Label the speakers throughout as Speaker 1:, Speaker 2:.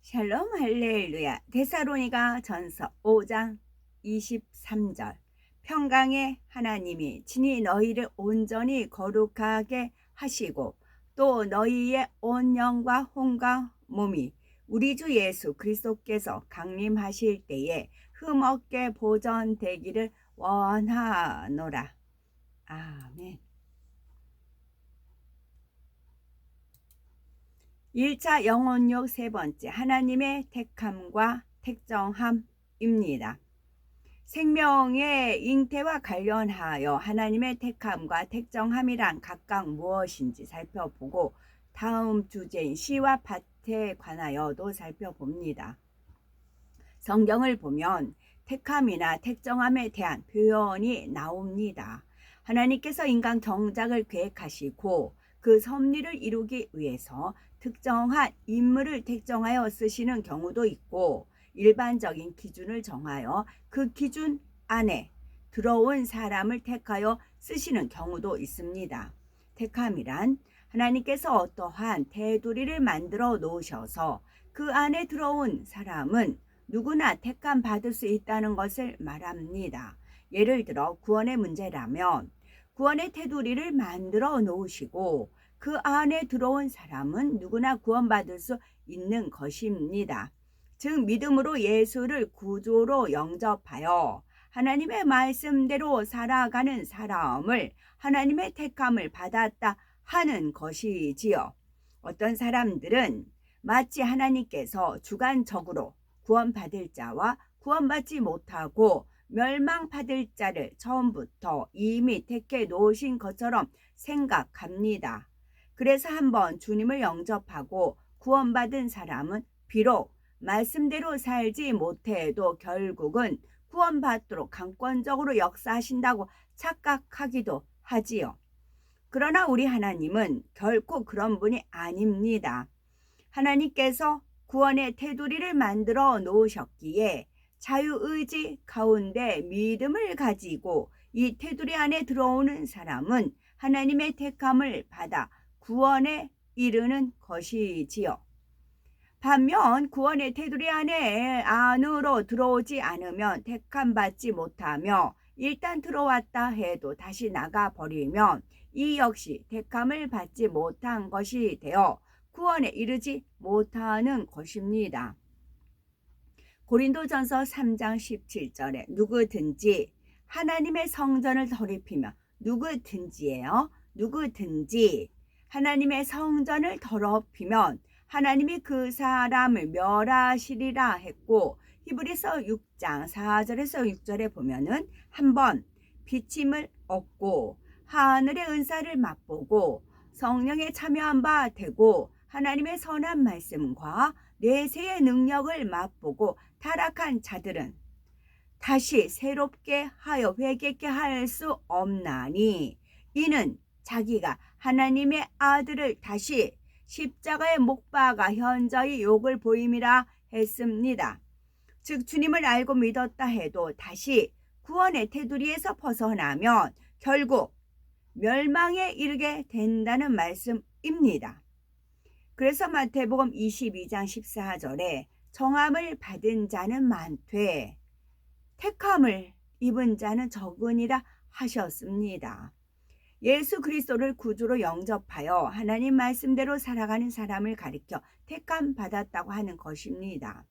Speaker 1: 샬롬 할렐루야. 데살로니가 전서 5장 23절. 평강의 하나님이 친히 너희를 온전히 거룩하게 하시고 또 너희의 온 영과 혼과 몸이 우리 주 예수 그리스도께서 강림하실 때에 흠없게 보존되기를 원하노라. 아멘. 1차 영혼력 세 번째, 하나님의 택함과 택정함입니다. 생명의 잉태와 관련하여 하나님의 택함과 택정함이란 각각 무엇인지 살펴보고 다음 주제인 씨와 밭에 관하여도 살펴봅니다. 성경을 보면 택함이나 택정함에 대한 표현이 나옵니다. 하나님께서 인간 경작을 계획하시고 그 섭리를 이루기 위해서 특정한 인물을 택정하여 쓰시는 경우도 있고, 일반적인 기준을 정하여 그 기준 안에 들어온 사람을 택하여 쓰시는 경우도 있습니다. 택함이란 하나님께서 어떠한 테두리를 만들어 놓으셔서 그 안에 들어온 사람은 누구나 택함 받을 수 있다는 것을 말합니다. 예를 들어 구원의 문제라면 구원의 테두리를 만들어 놓으시고 그 안에 들어온 사람은 누구나 구원받을 수 있는 것입니다. 즉 믿음으로 예수를 구주로 영접하여 하나님의 말씀대로 살아가는 사람을 하나님의 택함을 받았다 하는 것이지요. 어떤 사람들은 마치 하나님께서 주관적으로 구원받을 자와 구원받지 못하고 멸망받을 자를 처음부터 이미 택해 놓으신 것처럼 생각합니다. 그래서 한번 주님을 영접하고 구원받은 사람은 비록 말씀대로 살지 못해도 결국은 구원받도록 강권적으로 역사하신다고 착각하기도 하지요. 그러나 우리 하나님은 결코 그런 분이 아닙니다. 하나님께서 구원의 테두리를 만들어 놓으셨기에 자유의지 가운데 믿음을 가지고 이 테두리 안에 들어오는 사람은 하나님의 택함을 받아 구원에 이르는 것이지요. 반면 구원의 테두리 안으로 들어오지 않으면 택함 받지 못하며 일단 들어왔다 해도 다시 나가버리면 이 역시 택함을 받지 못한 것이 되어 구원에 이르지 못하는 것입니다. 고린도전서 3장 17절에 누구든지 하나님의 성전을 더럽히며 누구든지예요. 누구든지 하나님의 성전을 더럽히면 하나님이 그 사람을 멸하시리라 했고, 히브리서 6장 4절에서 6절에 보면은 한번 비침을 얻고 하늘의 은사를 맛보고 성령에 참여한 바 되고 하나님의 선한 말씀과 내세의 능력을 맛보고 타락한 자들은 다시 새롭게 하여 회개케 할 수 없나니 이는 자기가 하나님의 아들을 다시 십자가에 못 박아 현저히 욕을 보임이라 했습니다. 즉 주님을 알고 믿었다 해도 다시 구원의 테두리에서 벗어나면 결국 멸망에 이르게 된다는 말씀입니다. 그래서 마태복음 22장 14절에 정함을 받은 자는 많되 택함을 입은 자는 적으니라 하셨습니다. 예수 그리스도를 구주로 영접하여 하나님 말씀대로 살아가는 사람을 가리켜 택함 받았다고 하는 것입니다.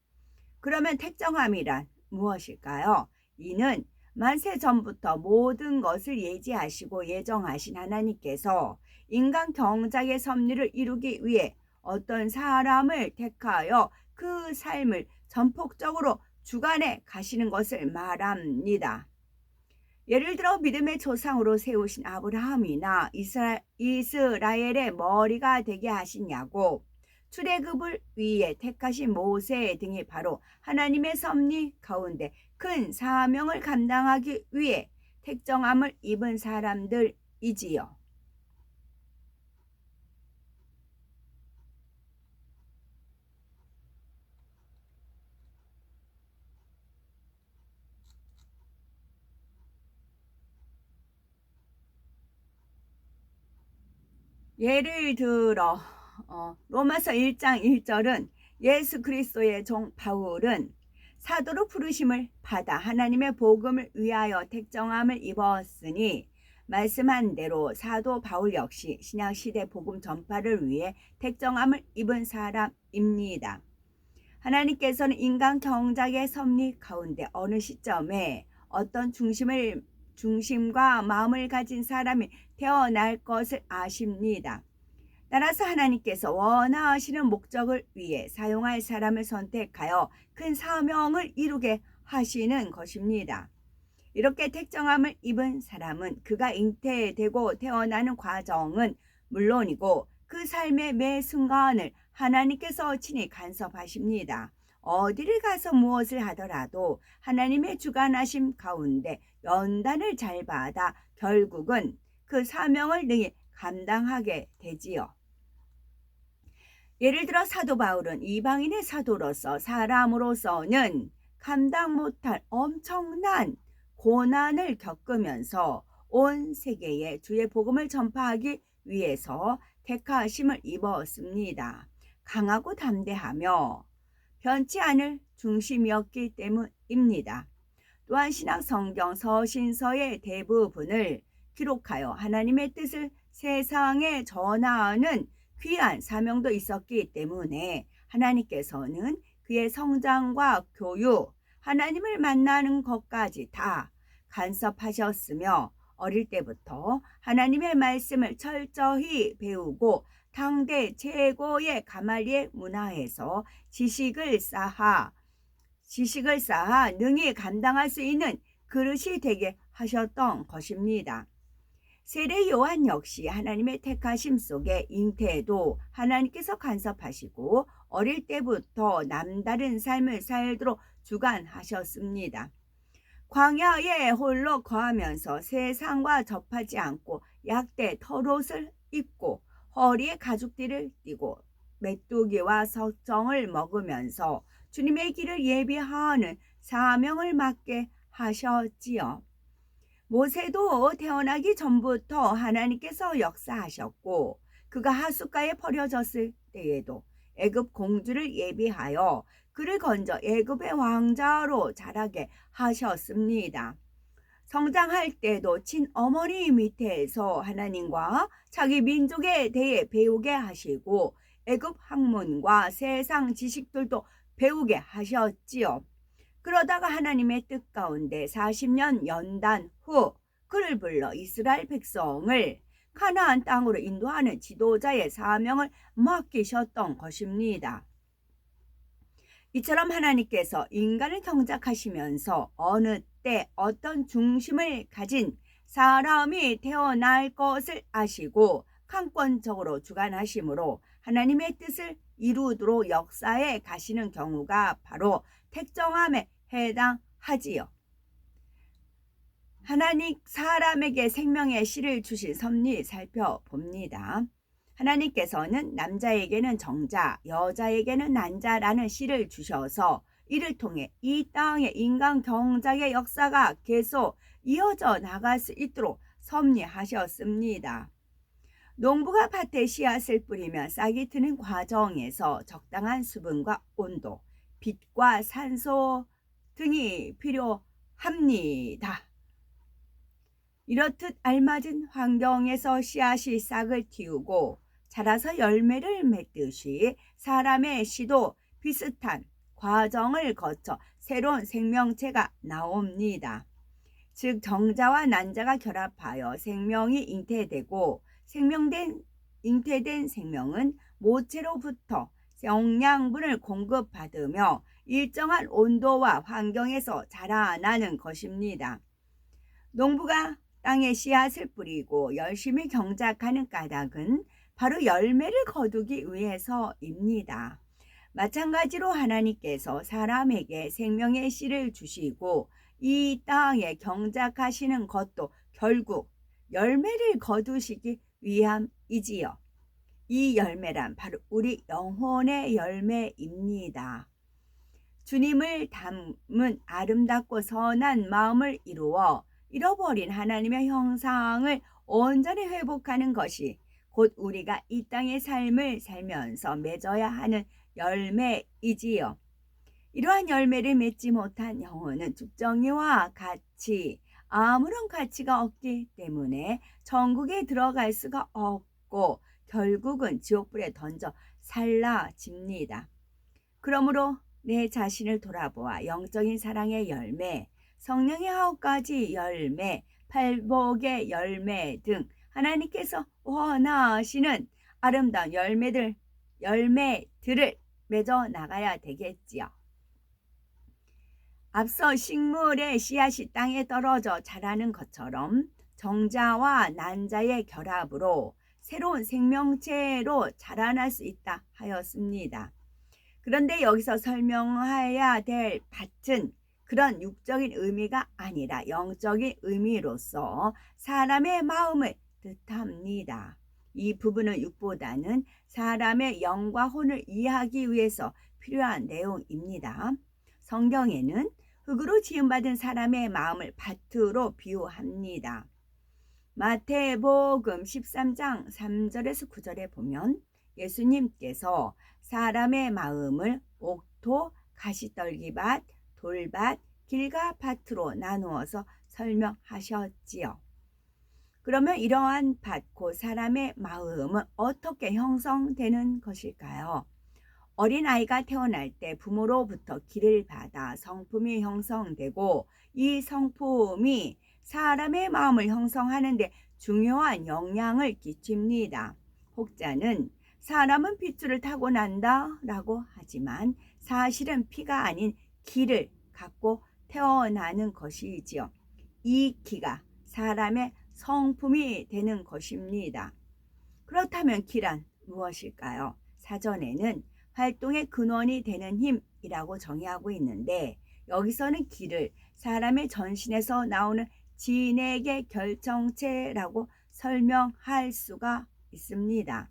Speaker 1: 그러면 택정함이란 무엇일까요? 이는 만세 전부터 모든 것을 예지하시고 예정하신 하나님께서 인간 경작의 섭리를 이루기 위해 어떤 사람을 택하여 그 삶을 전폭적으로 주관해 가시는 것을 말합니다. 예를 들어 믿음의 조상으로 세우신 아브라함이나 이스라엘의 머리가 되게 하신 야곱, 출애굽을 위해 택하신 모세 등이 바로 하나님의 섭리 가운데 큰 사명을 감당하기 위해 택정함을 입은 사람들이지요. 예를 들어 로마서 1장 1절은 예수 그리스도의 종 바울은 사도로 부르심을 받아 하나님의 복음을 위하여 택정함을 입었으니 말씀한 대로 사도 바울 역시 신약시대 복음 전파를 위해 택정함을 입은 사람입니다. 하나님께서는 인간 경작의 섭리 가운데 어느 시점에 어떤 중심과 마음을 가진 사람이 태어날 것을 아십니다. 따라서 하나님께서 원하시는 목적을 위해 사용할 사람을 선택하여 큰 사명을 이루게 하시는 것입니다. 이렇게 택정함을 입은 사람은 그가 잉태되고 태어나는 과정은 물론이고 그 삶의 매 순간을 하나님께서 친히 간섭하십니다. 어디를 가서 무엇을 하더라도 하나님의 주관하심 가운데 연단을 잘 받아 결국은 그 사명을 능히 감당하게 되지요. 예를 들어 사도 바울은 이방인의 사도로서 사람으로서는 감당 못할 엄청난 고난을 겪으면서 온 세계에 주의 복음을 전파하기 위해서 택하심을 입었습니다. 강하고 담대하며 변치 않을 중심이었기 때문입니다. 또한 신약 성경 서신서의 대부분을 기록하여 하나님의 뜻을 세상에 전하는 귀한 사명도 있었기 때문에 하나님께서는 그의 성장과 교육, 하나님을 만나는 것까지 다 간섭하셨으며 어릴 때부터 하나님의 말씀을 철저히 배우고 당대 최고의 가말리엘 문화에서 지식을 쌓아 능히 감당할 수 있는 그릇이 되게 하셨던 것입니다. 세례 요한 역시 하나님의 택하심 속에 잉태도 하나님께서 간섭하시고 어릴 때부터 남다른 삶을 살도록 주관하셨습니다. 광야에 홀로 거하면서 세상과 접하지 않고 약대 털옷을 입고 허리에 가죽띠를 띠고 메뚜기와 석정을 먹으면서 주님의 길을 예비하는 사명을 맡게 하셨지요. 모세도 태어나기 전부터 하나님께서 역사하셨고 그가 하숫가에 버려졌을 때에도 애굽 공주를 예비하여 그를 건져 애굽의 왕자로 자라게 하셨습니다. 성장할 때도 친어머니 밑에서 하나님과 자기 민족에 대해 배우게 하시고 애굽 학문과 세상 지식들도 배우게 하셨지요. 그러다가 하나님의 뜻 가운데 40년 연단 후 그를 불러 이스라엘 백성을 가나안 땅으로 인도하는 지도자의 사명을 맡기셨던 것입니다. 이처럼 하나님께서 인간을 경작하시면서 어느 때 어떤 중심을 가진 사람이 태어날 것을 아시고 강권적으로 주관하심으로 하나님의 뜻을 이루도록 역사에 가시는 경우가 바로 택정함에 해당하지요. 하나님 사람에게 생명의 씨를 주신 섭리 살펴봅니다. 하나님께서는 남자에게는 정자, 여자에게는 난자라는 씨를 주셔서 이를 통해 이 땅의 인간 경작의 역사가 계속 이어져 나갈 수 있도록 섭리하셨습니다. 농부가 밭에 씨앗을 뿌리면 싹이 트는 과정에서 적당한 수분과 온도, 빛과 산소 등이 필요합니다. 이렇듯 알맞은 환경에서 씨앗이 싹을 틔우고 자라서 열매를 맺듯이 사람의 씨도 비슷한 과정을 거쳐 새로운 생명체가 나옵니다. 즉 정자와 난자가 결합하여 생명이 잉태되고 잉태된 생명은 모체로부터 영양분을 공급받으며 일정한 온도와 환경에서 자라나는 것입니다. 농부가 땅에 씨앗을 뿌리고 열심히 경작하는 까닭은 바로 열매를 거두기 위해서입니다. 마찬가지로 하나님께서 사람에게 생명의 씨를 주시고 이 땅에 경작하시는 것도 결국 열매를 거두시기 위함이지요. 이 열매란 바로 우리 영혼의 열매입니다. 주님을 닮은 아름답고 선한 마음을 이루어 잃어버린 하나님의 형상을 온전히 회복하는 것이 곧 우리가 이 땅의 삶을 살면서 맺어야 하는 열매이지요. 이러한 열매를 맺지 못한 영혼은 죽정이와 같이 아무런 가치가 없기 때문에 천국에 들어갈 수가 없고 결국은 지옥불에 던져 살라집니다. 그러므로 내 자신을 돌아보아 영적인 사랑의 열매, 성령의 9가지 열매, 팔복의 열매 등 하나님께서 원하시는 아름다운 열매들을 맺어 나가야 되겠지요. 앞서 식물의 씨앗이 땅에 떨어져 자라는 것처럼 정자와 난자의 결합으로 새로운 생명체로 자라날 수 있다 하였습니다. 그런데 여기서 설명해야 될 밭은 그런 육적인 의미가 아니라 영적인 의미로서 사람의 마음을 뜻합니다. 이 부분은 육보다는 사람의 영과 혼을 이해하기 위해서 필요한 내용입니다. 성경에는 흙으로 지음받은 사람의 마음을 밭으로 비유합니다. 마태복음 13장 3절에서 9절에 보면 예수님께서 사람의 마음을 옥토, 가시떨기밭, 돌밭, 길가밭으로 나누어서 설명하셨지요. 그러면 이러한 밭, 곧 사람의 마음은 어떻게 형성되는 것일까요? 어린아이가 태어날 때 부모로부터 기를 받아 성품이 형성되고 이 성품이 사람의 마음을 형성하는 데 중요한 영향을 끼칩니다. 혹자는 사람은 핏줄을 타고난다 라고 하지만 사실은 피가 아닌 기를 갖고 태어나는 것이지요. 이 기가 사람의 성품이 되는 것입니다. 그렇다면 기란 무엇일까요? 사전에는 활동의 근원이 되는 힘이라고 정의하고 있는데 여기서는 기를 사람의 전신에서 나오는 진액의 결정체라고 설명할 수가 있습니다.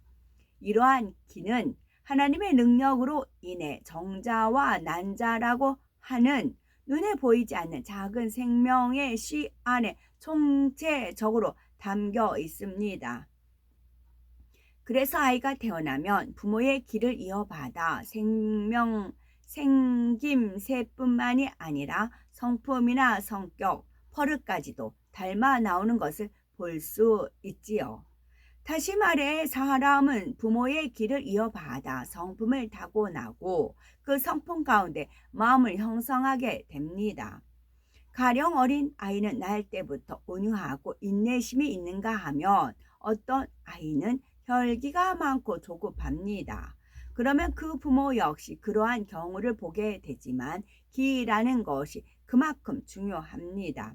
Speaker 1: 이러한 기는 하나님의 능력으로 인해 정자와 난자라고 하는 눈에 보이지 않는 작은 생명의 씨 안에 총체적으로 담겨 있습니다. 그래서 아이가 태어나면 부모의 기를 이어받아 생김새뿐만이 아니라 성품이나 성격, 버릇까지도 닮아 나오는 것을 볼 수 있지요. 다시 말해 사람은 부모의 기를 이어받아 성품을 타고나고 그 성품 가운데 마음을 형성하게 됩니다. 가령 어린 아이는 날 때부터 온유하고 인내심이 있는가 하면 어떤 아이는 혈기가 많고 조급합니다. 그러면 그 부모 역시 그러한 경우를 보게 되지만 기라는 것이 그만큼 중요합니다.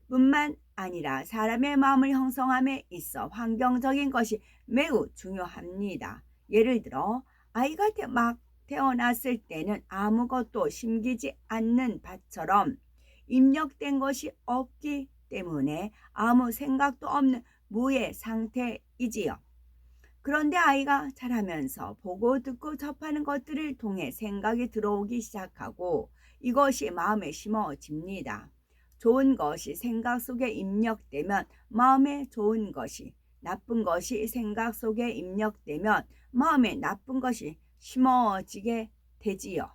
Speaker 1: 뿐만 아니라 사람의 마음을 형성함에 있어 환경적인 것이 매우 중요합니다. 예를 들어 아이가 막 태어났을 때는 아무것도 심기지 않는 밭처럼 입력된 것이 없기 때문에 아무 생각도 없는 무의 상태이지요. 그런데 아이가 자라면서 보고 듣고 접하는 것들을 통해 생각이 들어오기 시작하고 이것이 마음에 심어집니다. 좋은 것이 생각 속에 입력되면 마음에 좋은 것이, 나쁜 것이 생각 속에 입력되면 마음에 나쁜 것이 심어지게 되지요.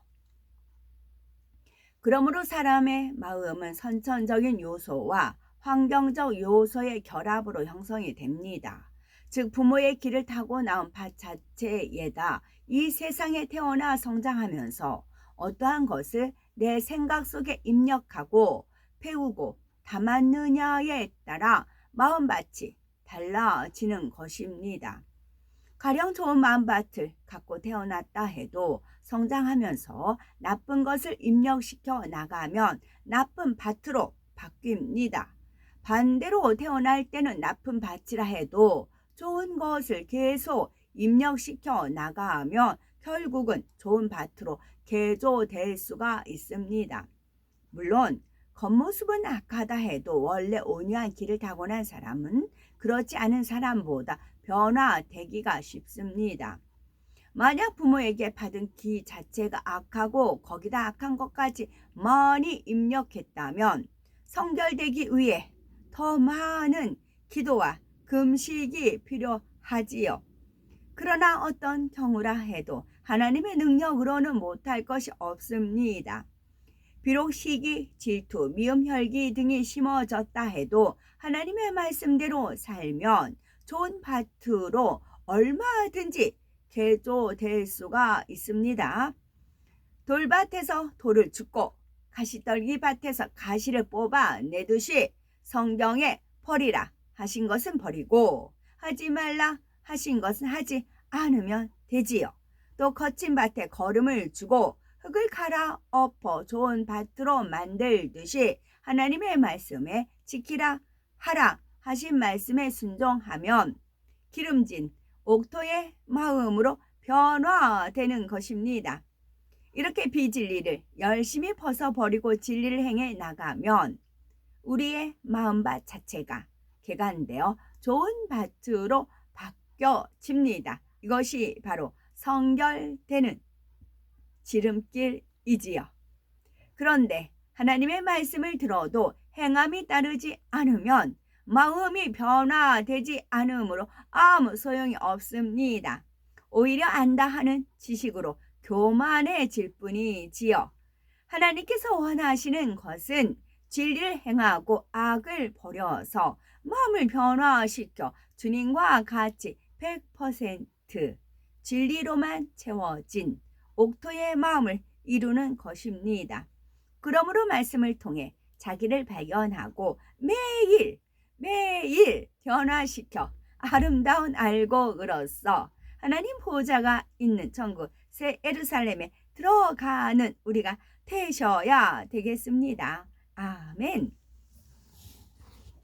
Speaker 1: 그러므로 사람의 마음은 선천적인 요소와 환경적 요소의 결합으로 형성이 됩니다. 즉 부모의 기를 타고 나온 밭 자체에다 이 세상에 태어나 성장하면서 어떠한 것을 내 생각 속에 입력하고 배우고 담았느냐에 따라 마음밭이 달라지는 것입니다. 가령 좋은 마음밭을 갖고 태어났다 해도 성장하면서 나쁜 것을 입력시켜 나가면 나쁜 밭으로 바뀝니다. 반대로 태어날 때는 나쁜 밭이라 해도 좋은 것을 계속 입력시켜 나가면 결국은 좋은 밭으로 개조될 수가 있습니다. 물론 겉모습은 악하다 해도 원래 온유한 기를 타고난 사람은 그렇지 않은 사람보다 변화되기가 쉽습니다. 만약 부모에게 받은 기 자체가 악하고 거기다 악한 것까지 많이 입력했다면 성결되기 위해 더 많은 기도와 금식이 필요하지요. 그러나 어떤 경우라 해도 하나님의 능력으로는 못할 것이 없습니다. 비록 시기, 질투, 미움, 혈기 등이 심어졌다 해도 하나님의 말씀대로 살면 좋은 밭으로 얼마든지 개조될 수가 있습니다. 돌밭에서 돌을 줍고 가시떨기 밭에서 가시를 뽑아 내듯이 성경에 버리라 하신 것은 버리고 하지 말라 하신 것은 하지 않으면 되지요. 또 거친 밭에 거름을 주고 흙을 갈아 엎어 좋은 밭으로 만들듯이 하나님의 말씀에 지키라 하라 하신 말씀에 순종하면 기름진 옥토의 마음으로 변화되는 것입니다. 이렇게 비진리를 열심히 벗어버리고 진리를 행해 나가면 우리의 마음밭 자체가 개간되어 좋은 밭으로 바뀌어집니다. 이것이 바로 성결되는 지름길이지요. 그런데 하나님의 말씀을 들어도 행함이 따르지 않으면 마음이 변화되지 않으므로 아무 소용이 없습니다. 오히려 안다 하는 지식으로 교만해질 뿐이지요. 하나님께서 원하시는 것은 진리를 행하고 악을 버려서 마음을 변화시켜 주님과 같이 100% 진리로만 채워진 옥토의 마음을 이루는 것입니다. 그러므로 말씀을 통해 자기를 발견하고 매일 변화시켜 아름다운 알곡으로서 하나님 보좌가 있는 천국 새 예루살렘에 들어가는 우리가 되셔야 되겠습니다. 아멘.